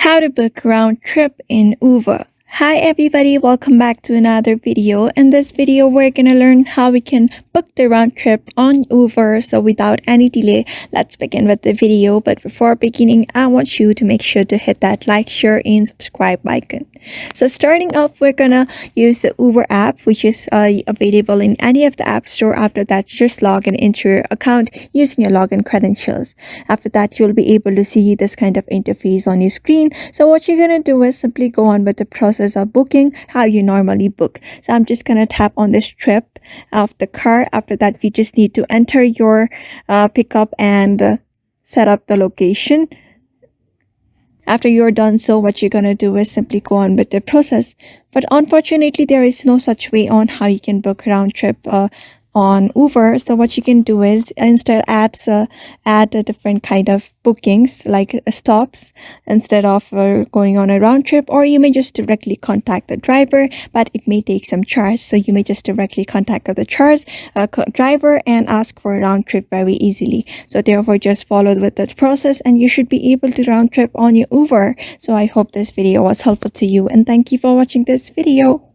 How to book round trip in Uber. Hi everybody, welcome back to another video. In this video, we're gonna learn how we can book the round trip on Uber. So without any delay, let's begin with the video. But before beginning, I want you to make sure to hit that like, share, and subscribe icon. So starting off, we're gonna use the Uber app, which is available in any of the app store. After that, just log in into your account using your login credentials. After that, you'll be able to see this kind of interface on your screen. So what you're gonna do is simply go on with the process of booking how you normally book. So I'm just gonna tap on this trip of the car. After that, we just need to enter your pickup and set up the location. After you're done, so what you're gonna do is simply go on with the process. But unfortunately, there is no such way on how you can book round trip on Uber. So what you can do is instead add a different kind of bookings like stops instead of going on a round trip, or you may just directly contact the driver, but it may take some charge. So you may just directly contact the driver and ask for a round trip very easily. So therefore, just follow with that process and you should be able to round trip on your Uber. So I hope this video was helpful to you, and thank you for watching this video.